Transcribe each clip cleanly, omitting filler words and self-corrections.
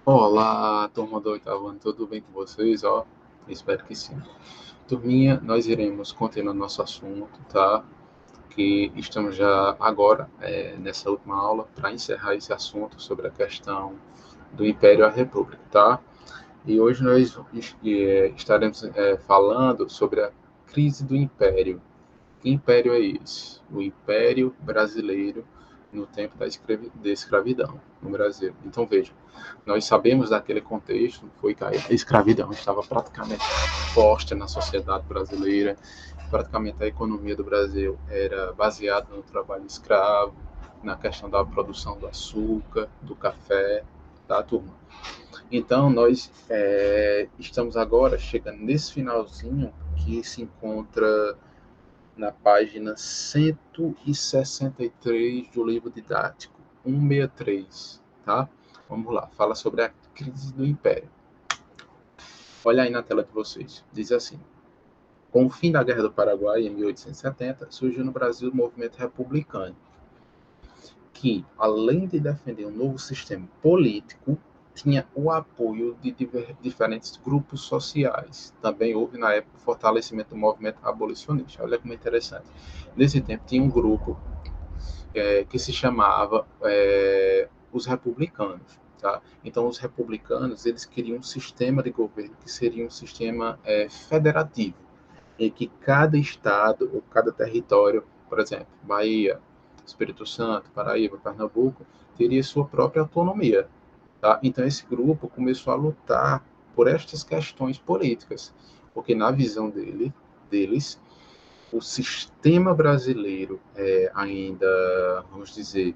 Olá, turma do oitavo ano, tudo bem com vocês? Espero que sim. Turminha, nós iremos continuar nosso assunto, tá? Que estamos já agora, nessa última aula, para encerrar esse assunto sobre a questão do Império e a República, tá? E hoje nós estaremos falando sobre a crise do Império. Que império é esse? O Império Brasileiro no tempo da escravidão no Brasil. Então, veja, nós sabemos daquele contexto, foi que a escravidão estava praticamente posta na sociedade brasileira, praticamente a economia do Brasil era baseada no trabalho escravo, na questão da produção do açúcar, do café, tá, turma? Então, nós estamos agora chegando nesse finalzinho que se encontra na página 163 do livro didático 163, tá? Vamos lá, fala sobre a crise do Império. Olha aí na tela de vocês, diz assim: com o fim da Guerra do Paraguai, em 1870, surgiu no Brasil o movimento republicano, que, além de defender um novo sistema político, tinha o apoio de diferentes grupos sociais. Também houve, na época, o fortalecimento do movimento abolicionista. Olha como é interessante. Nesse tempo, tinha um grupo que se chamava os republicanos. Tá? Então, os republicanos eles queriam um sistema de governo que seria um sistema federativo, em que cada estado ou cada território, por exemplo, Bahia, Espírito Santo, Paraíba, Pernambuco, teria sua própria autonomia. Tá? Então, esse grupo começou a lutar por estas questões políticas, porque na visão deles, o sistema brasileiro ainda, vamos dizer,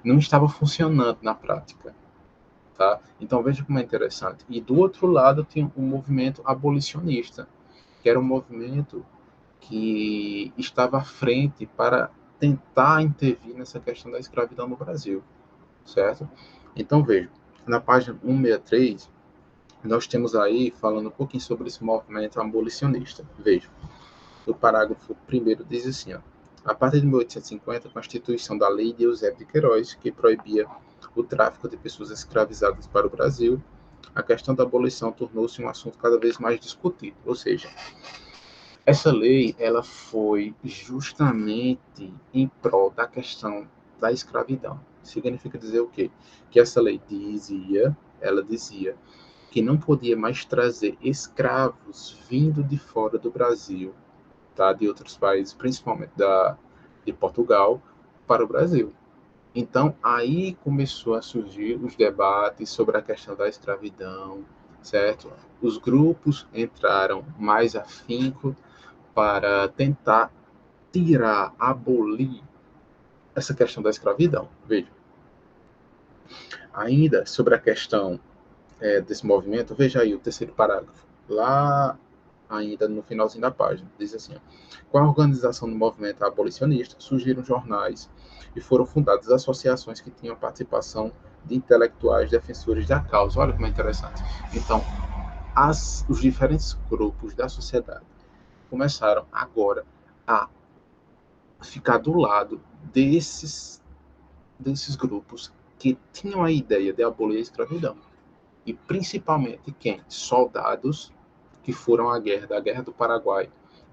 não estava funcionando na prática. Tá? Então veja como é interessante. E do outro lado tinha um movimento abolicionista, que era um movimento que estava à frente para tentar intervir nessa questão da escravidão no Brasil, certo? Então veja, na página 163, nós temos aí falando um pouquinho sobre esse movimento abolicionista. Veja, o parágrafo primeiro diz assim, ó, a partir de 1850, a Constituição da Lei de Eusébio de Queiroz, que proibia o tráfico de pessoas escravizadas para o Brasil, a questão da abolição tornou-se um assunto cada vez mais discutido. Ou seja, essa lei ela foi justamente em prol da questão da escravidão. Significa dizer o quê? Que essa lei ela dizia que não podia mais trazer escravos vindo de fora do Brasil, tá? De outros países, principalmente de Portugal, para o Brasil. Então, aí começou a surgir os debates sobre a questão da escravidão, certo? Os grupos entraram mais afinco para tentar tirar, abolir essa questão da escravidão. Veja, ainda sobre a questão desse movimento, veja aí o terceiro parágrafo, lá ainda no finalzinho da página, diz assim, ó, com a organização do movimento abolicionista, surgiram jornais e foram fundadas associações que tinham participação de intelectuais defensores da causa. Olha como é interessante. Então, os diferentes grupos da sociedade começaram agora a ficar do lado desses grupos que tinham a ideia de abolir a escravidão. E principalmente quem? Soldados que foram à guerra, da Guerra do Paraguai,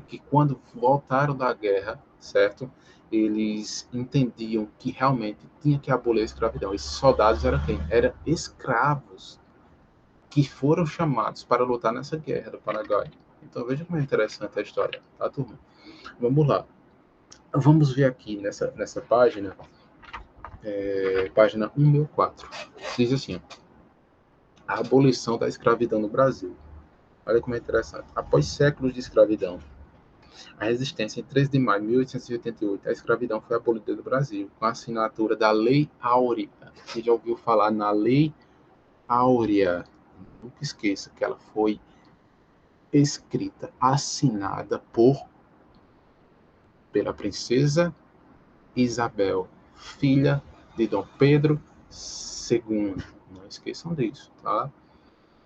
que quando voltaram da guerra, certo? Eles entendiam que realmente tinha que abolir a escravidão. Esses soldados eram quem? Eram escravos que foram chamados para lutar nessa guerra do Paraguai. Então veja como é interessante a história, tá, turma? Vamos lá. Vamos ver aqui nessa página, página 164. Diz assim, a abolição da escravidão no Brasil. Olha como é interessante. Após séculos de escravidão, a resistência, em 13 de maio de 1888, a escravidão foi abolida do Brasil, com a assinatura da Lei Áurea. Você já ouviu falar na Lei Áurea? Nunca esqueça que ela foi escrita, assinada pela princesa Isabel, filha de Dom Pedro II. Não esqueçam disso, tá?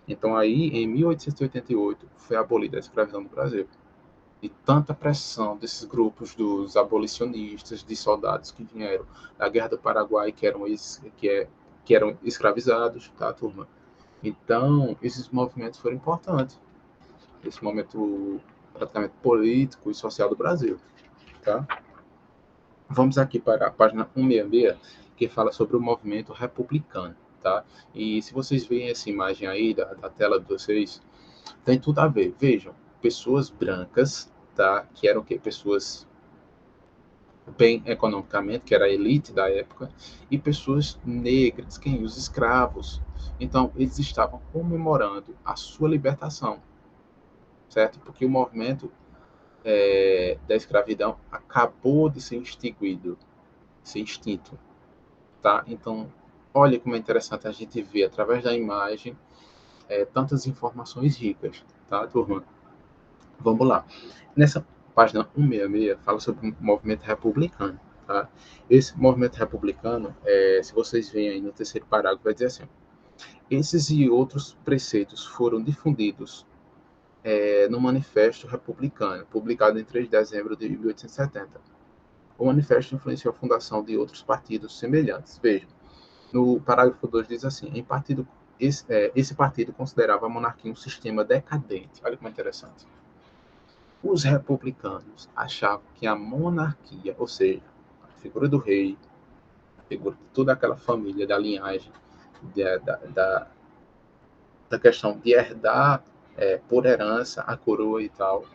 Então aí, em 1888, foi abolida a escravidão no Brasil. E tanta pressão desses grupos dos abolicionistas, de soldados que vieram da Guerra do Paraguai, que que eram escravizados, tá, turma? Então, esses movimentos foram importantes. Esse momento praticamente político e social do Brasil, tá? Vamos aqui para a página 166, que fala sobre o movimento republicano, tá? E se vocês veem essa imagem aí da tela de vocês, tem tudo a ver. Vejam, pessoas brancas, tá? Que eram o quê? Pessoas bem economicamente, que era a elite da época, e pessoas negras, quem? Os escravos. Então, eles estavam comemorando a sua libertação, certo? Porque o movimento da escravidão acabou de ser extinguido, ser extinto, tá? Então, olha como é interessante a gente ver através da imagem tantas informações ricas, tá, turma? Vamos lá. Nessa página 166 fala sobre o movimento republicano, tá? Esse movimento republicano, se vocês veem aí no terceiro parágrafo, vai dizer assim: esses e outros preceitos foram difundidos no Manifesto Republicano, publicado em 3 de dezembro de 1870. O manifesto influenciou a fundação de outros partidos semelhantes. Vejam, no parágrafo 2 diz assim: esse partido considerava a monarquia um sistema decadente. Olha como é interessante. Os republicanos achavam que a monarquia, ou seja, a figura do rei, a figura de toda aquela família da linhagem, da questão de herdar por herança a coroa e tal,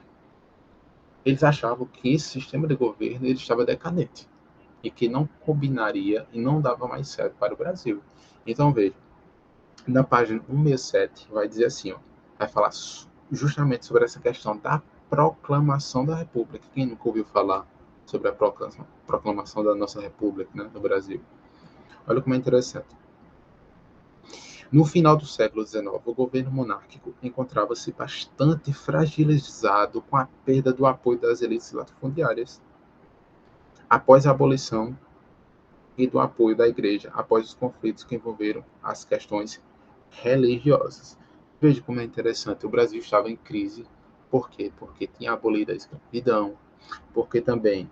eles achavam que esse sistema de governo ele estava decadente e que não combinaria e não dava mais certo para o Brasil. Então, veja, na página 167 vai dizer assim, ó, vai falar justamente sobre essa questão da proclamação da República. Quem nunca ouviu falar sobre a proclamação da nossa República, né, no Brasil? Olha como é interessante. No final do século XIX, o governo monárquico encontrava-se bastante fragilizado com a perda do apoio das elites latifundiárias. Após a abolição e do apoio da Igreja, após os conflitos que envolveram as questões religiosas. Veja como é interessante, o Brasil estava em crise. Por quê? Porque tinha abolido a escravidão, porque também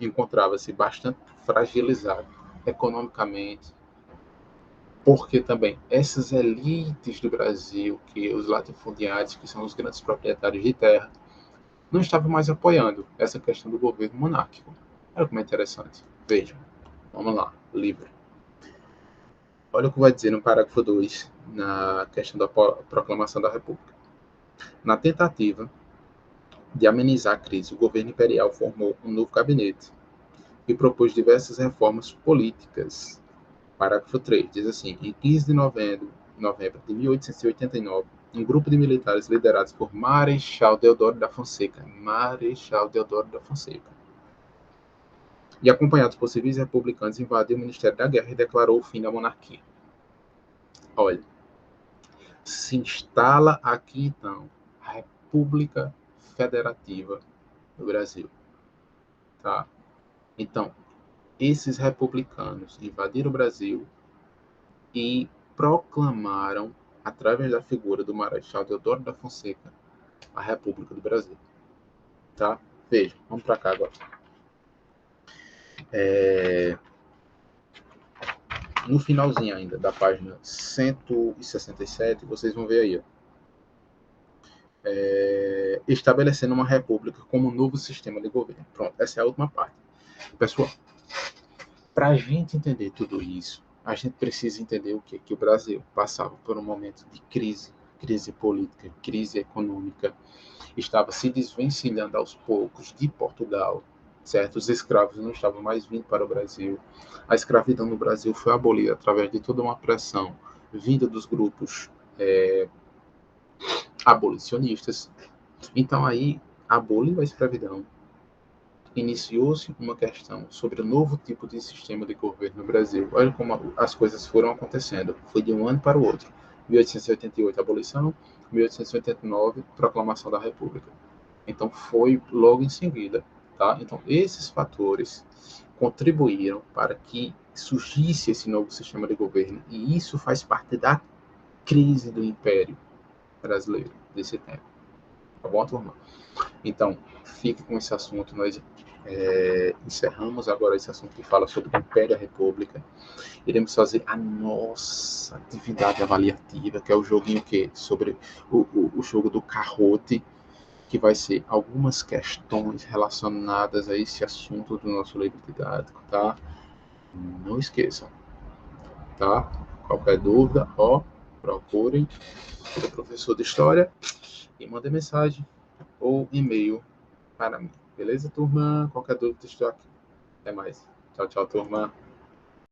encontrava-se bastante fragilizado economicamente, porque também essas elites do Brasil, que os latifundiários, que são os grandes proprietários de terra, não estavam mais apoiando essa questão do governo monárquico. Olha como é interessante. Vejam, vamos lá, livro. Olha o que vai dizer no parágrafo 2, na questão da proclamação da República. Na tentativa de amenizar a crise, o governo imperial formou um novo gabinete e propôs diversas reformas políticas. Parágrafo 3 diz assim: em 15 de novembro de 1889, um grupo de militares liderados por Marechal Deodoro da Fonseca, e acompanhados por civis republicanos, invadiu o Ministério da Guerra e declarou o fim da monarquia. Olha, se instala aqui então a República Federativa do Brasil, tá? Então, esses republicanos invadiram o Brasil e proclamaram, através da figura do Marechal Deodoro da Fonseca, a República do Brasil, tá? Veja, vamos para cá agora. No finalzinho ainda da página 167, vocês vão ver aí, ó, estabelecendo uma república como um novo sistema de governo. Pronto, essa é a última parte. Pessoal, para a gente entender tudo isso, a gente precisa entender o quê? Que o Brasil passava por um momento de crise política, crise econômica, estava se desvencilhando aos poucos de Portugal, certo? Os escravos não estavam mais vindo para o Brasil. A escravidão no Brasil foi abolida através de toda uma pressão vinda dos grupos abolicionistas. Então aí aboliu a escravidão, iniciou-se uma questão sobre o novo tipo de sistema de governo no Brasil. Olha como as coisas foram acontecendo. Foi de um ano para o outro. 1888, abolição. 1889, proclamação da República. Então, foi logo em seguida. Tá? Então, esses fatores contribuíram para que surgisse esse novo sistema de governo. E isso faz parte da crise do Império Brasileiro desse tempo. Tá bom, turma? Então, fique com esse assunto. Nós encerramos agora esse assunto que fala sobre o Império e a República. Iremos fazer a nossa atividade avaliativa, que é o joguinho sobre o jogo do Kahoot, que vai ser algumas questões relacionadas a esse assunto do nosso livro didático, tá? Não esqueçam, tá? Qualquer dúvida, procurem o professor de História e mandem mensagem ou e-mail para mim. Beleza, turma? Qualquer dúvida, estou aqui. Até mais. Tchau, tchau, turma.